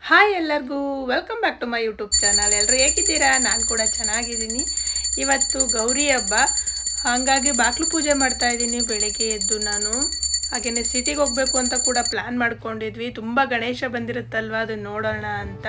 Hi ಎಲ್ಲರಿಗೂ welcome back to my YouTube channel. ಎಲ್ಲರೂ ಹೇಗಿದ್ದೀರಾ? ನಾನು ಕೂಡ ಚೆನ್ನಾಗಿದ್ದೀನಿ. ಇವತ್ತು ಗೌರಿ ಹಬ್ಬ, ಹಾಗಾಗಿ ಬಾಗಿಲು ಪೂಜೆ ಮಾಡ್ತಾಯಿದ್ದೀನಿ ಬೆಳಗ್ಗೆ ಎದ್ದು. ನಾನು ಹಾಗೆಯೇ ಸಿಟಿಗೆ ಹೋಗಬೇಕು ಅಂತ ಕೂಡ ಪ್ಲ್ಯಾನ್ ಮಾಡ್ಕೊಂಡಿದ್ವಿ. ತುಂಬ ಗಣೇಶ ಬಂದಿರುತ್ತಲ್ವ, ಅದನ್ನು ನೋಡೋಣ ಅಂತ.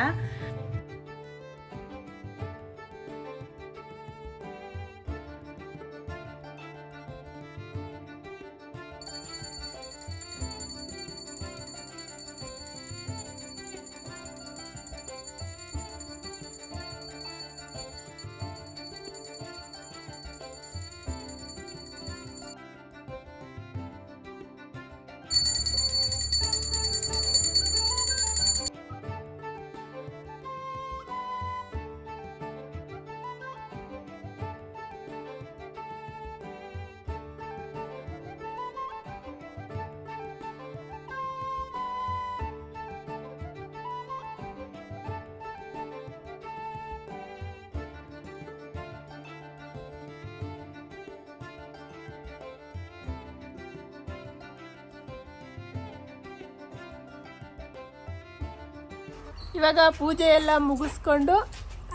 ಇವಾಗ ಪೂಜೆ ಎಲ್ಲ ಮುಗಿಸ್ಕೊಂಡು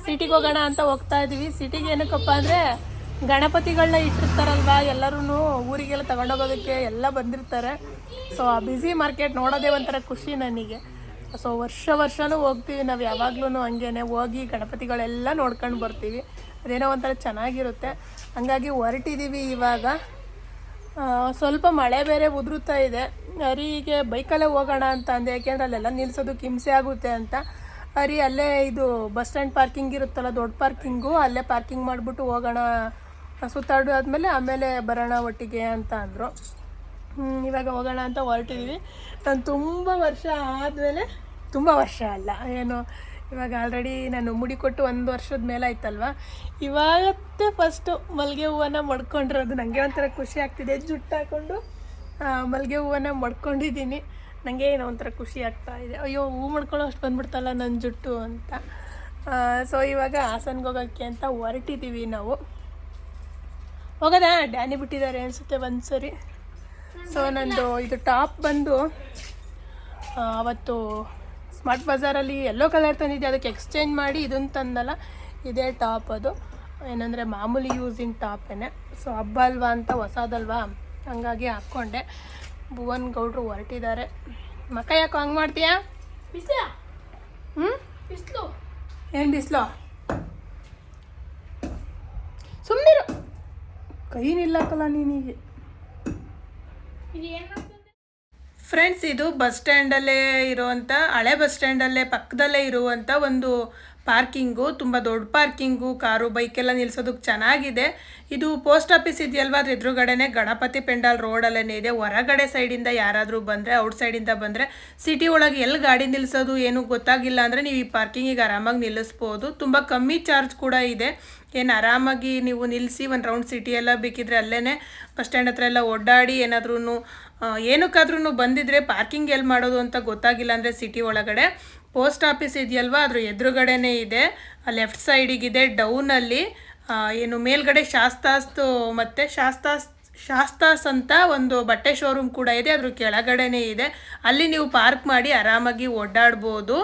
ಸಿಟಿಗೆ ಹೋಗೋಣ ಅಂತ ಹೋಗ್ತಾ ಇದ್ದೀವಿ. ಸಿಟಿಗೆ ಏನಕ್ಕಪ್ಪ ಅಂದರೆ ಗಣಪತಿಗಳನ್ನ ಇಟ್ಟಿರ್ತಾರಲ್ವ, ಎಲ್ಲರೂ ಊರಿಗೆಲ್ಲ ತಗೊಂಡೋಗೋದಕ್ಕೆ ಎಲ್ಲ ಬಂದಿರ್ತಾರೆ. ಸೊ ಆ ಬ್ಯುಸಿ ಮಾರ್ಕೆಟ್ ನೋಡೋದೇ ಒಂಥರ ಖುಷಿ ನನಗೆ. ಸೊ ವರ್ಷನೂ ಹೋಗ್ತೀವಿ ನಾವು, ಯಾವಾಗ್ಲೂ ಹಂಗೇನೆ ಹೋಗಿ ಗಣಪತಿಗಳೆಲ್ಲ ನೋಡ್ಕೊಂಡು ಬರ್ತೀವಿ. ಅದೇನೋ ಒಂಥರ ಚೆನ್ನಾಗಿರುತ್ತೆ. ಹಂಗಾಗಿ ಹೊರಟಿದ್ದೀವಿ ಇವಾಗ. ಸ್ವಲ್ಪ ಮಳೆ ಬೇರೆ ಉದುರುತ್ತಾ ಇದೆ. ಹೀಗೆ ಬೈಕಲ್ಲೇ ಹೋಗೋಣ ಅಂತ ಅಂದೆ, ಯಾಕೆಂದ್ರೆ ಅಲ್ಲೆಲ್ಲ ನಿಲ್ಸೋದಕ್ಕೆ ಹಿಂಸೆ ಆಗುತ್ತೆ ಅಂತ. ಅಲ್ಲೇ ಇದು ಬಸ್ ಸ್ಟ್ಯಾಂಡ್ ಪಾರ್ಕಿಂಗ್ ಇರುತ್ತಲ್ಲ, ದೊಡ್ಡ ಪಾರ್ಕಿಂಗು, ಅಲ್ಲೇ ಪಾರ್ಕಿಂಗ್ ಮಾಡಿಬಿಟ್ಟು ಹೋಗೋಣ, ಸುತ್ತಾಡಾದ್ಮೇಲೆ ಆಮೇಲೆ ಬರೋಣ ಒಟ್ಟಿಗೆ ಅಂತ ಅಂದರು. ಇವಾಗ ಹೋಗೋಣ ಅಂತ ಹೊರಟಿದ್ದೀವಿ. ನಾನು ತುಂಬ ವರ್ಷ ಆದಮೇಲೆ, ತುಂಬ ವರ್ಷ ಅಲ್ಲ ಏನು, ಇವಾಗ ಆಲ್ರೆಡಿ ನಾನು ಮುಡಿ ಕೊಟ್ಟು 1 ವರ್ಷದ ಮೇಲೆ ಆಯ್ತಲ್ವ, ಇವಾಗತ್ತೆ ಫಸ್ಟು ಮಲ್ಲಿಗೆ ಹೂವನ್ನ ಮಡ್ಕೊಂಡಿರೋದು. ನನಗೆ ಒಂಥರ ಖುಷಿ ಆಗ್ತಿದೆ. ಜುಟ್ಟು ಹಾಕ್ಕೊಂಡು ಮಲ್ಲಿಗೆ ಹೂವನ್ನ ಮಡ್ಕೊಂಡಿದ್ದೀನಿ. ನನಗೆ ಏನೋ ಒಂಥರ ಖುಷಿ ಆಗ್ತಾ ಇದೆ. ಅಯ್ಯೋ, ಹೂ ಮಡ್ಕೊಳ್ಳೋ ಅಷ್ಟು ಬಂದ್ಬಿಡ್ತಲ್ಲ ನನ್ನ ಜುಟ್ಟು ಅಂತ. ಸೊ ಇವಾಗ ಹಾಸನ್ಗೆ ಹೋಗೋಕ್ಕೆ ಅಂತ ಹೊರಟಿದ್ದೀವಿ ನಾವು. ಹೋಗೋದಾ? ಡ್ಯಾನಿ ಬಿಟ್ಟಿದ್ದಾರೆ ಅನಿಸುತ್ತೆ ಒಂದು ಸರಿ. ಸೊ ನಂದು ಇದು ಟಾಪ್ ಬಂದು ಅವತ್ತು ಸ್ಮಾರ್ಟ್ ಬಜಾರಲ್ಲಿ ಯೆಲ್ಲೋ ಕಲರ್ ತಂದಿದ್ದೆ, ಅದಕ್ಕೆ ಎಕ್ಸ್ಚೇಂಜ್ ಮಾಡಿ ಇದನ್ನು ತಂದಲ್ಲ, ಇದೇ ಟಾಪ್. ಅದು ಏನಂದರೆ ಮಾಮೂಲಿ ಯೂಸಿಂಗ್ ಟಾಪೇನೆ. ಸೊ ಹಬ್ಬ ಅಲ್ವಾ ಅಂತ, ಹೊಸದಲ್ವಾ, ಹಂಗಾಗಿ ಹಾಕ್ಕೊಂಡೆ. ಭುವನ್ ಗೌಡ್ರು ಹೊರಟಿದ್ದಾರೆ. ಮಕ್ಕ ಯಾಕೋ ಹಂಗೆ ಮಾಡ್ತೀಯಾ? ಬಿಸಿಲು ಏನು ಬಿಸಿಲು? ಸುಮ್ಮನಿರು, ಕೈ ನಿಲ್ಲಕ್ಕಲ್ಲ ನೀನಿಗೆ. ಫ್ರೆಂಡ್ಸ್, ಇದು ಬಸ್ ಸ್ಟ್ಯಾಂಡಲ್ಲೇ ಇರುವಂಥ, ಹಳೆ ಬಸ್ ಸ್ಟ್ಯಾಂಡಲ್ಲೇ ಪಕ್ಕದಲ್ಲೇ ಇರುವಂಥ ಒಂದು ಪಾರ್ಕಿಂಗು. ತುಂಬ ದೊಡ್ಡ ಪಾರ್ಕಿಂಗು, ಕಾರು ಬೈಕೆಲ್ಲ ನಿಲ್ಸೋದಕ್ಕೆ ಚೆನ್ನಾಗಿದೆ. ಇದು ಪೋಸ್ಟ್ ಆಫೀಸ್ ಇದೆಯಲ್ವ, ಅದ್ರ ಎದುರುಗಡೆನೇ ಗಣಪತಿ ಪೆಂಡಾಲ್ ರೋಡಲ್ಲೇ ಇದೆ. ಹೊರಗಡೆ ಸೈಡಿಂದ ಯಾರಾದರೂ ಬಂದರೆ, ಔಟ್ ಸೈಡಿಂದ ಬಂದರೆ, ಸಿಟಿ ಒಳಗೆ ಎಲ್ಲಿ ಗಾಡಿ ನಿಲ್ಲಿಸೋದು ಏನು ಗೊತ್ತಾಗಿಲ್ಲ ಅಂದರೆ ನೀವು ಈ ಪಾರ್ಕಿಂಗಿಗೆ ಆರಾಮಾಗಿ ನಿಲ್ಲಿಸ್ಬೋದು. ತುಂಬ ಕಮ್ಮಿ ಚಾರ್ಜ್ ಕೂಡ ಇದೆ. ಏನು ಆರಾಮಾಗಿ ನೀವು ನಿಲ್ಲಿಸಿ ಒಂದು ರೌಂಡ್ ಸಿಟಿ ಎಲ್ಲ ಬೇಕಿದ್ರೆ ಅಲ್ಲೇ ಬಸ್ ಸ್ಟ್ಯಾಂಡ್ ಹತ್ರ ಎಲ್ಲ ಓಡಾಡಿ ಏನಾದ್ರೂ ಏನಕ್ಕಾದ್ರೂ ಬಂದಿದ್ರೆ ಪಾರ್ಕಿಂಗ್ ಎಲ್ಲಿ ಮಾಡೋದು ಅಂತ ಗೊತ್ತಾಗಿಲ್ಲ ಅಂದರೆ ಸಿಟಿ ಒಳಗಡೆ ಪೋಸ್ಟ್ ಆಫೀಸ್ ಇದೆಯಲ್ವ, ಅದ್ರ ಎದುರುಗಡೆನೇ ಇದೆ. ಲೆಫ್ಟ್ ಸೈಡಿಗಿದೆ ಡೌನಲ್ಲಿ. ಏನು ಮೇಲ್ಗಡೆ ಮತ್ತು ಶಾಸ್ತಾಸ್ ಅಂತ ಒಂದು ಬಟ್ಟೆ ಶೋರೂಮ್ ಕೂಡ ಇದೆ, ಅದ್ರ ಕೆಳಗಡೆನೇ ಇದೆ. ಅಲ್ಲಿ ನೀವು ಪಾರ್ಕ್ ಮಾಡಿ ಆರಾಮಾಗಿ ಓಡಾಡ್ಬೋದು.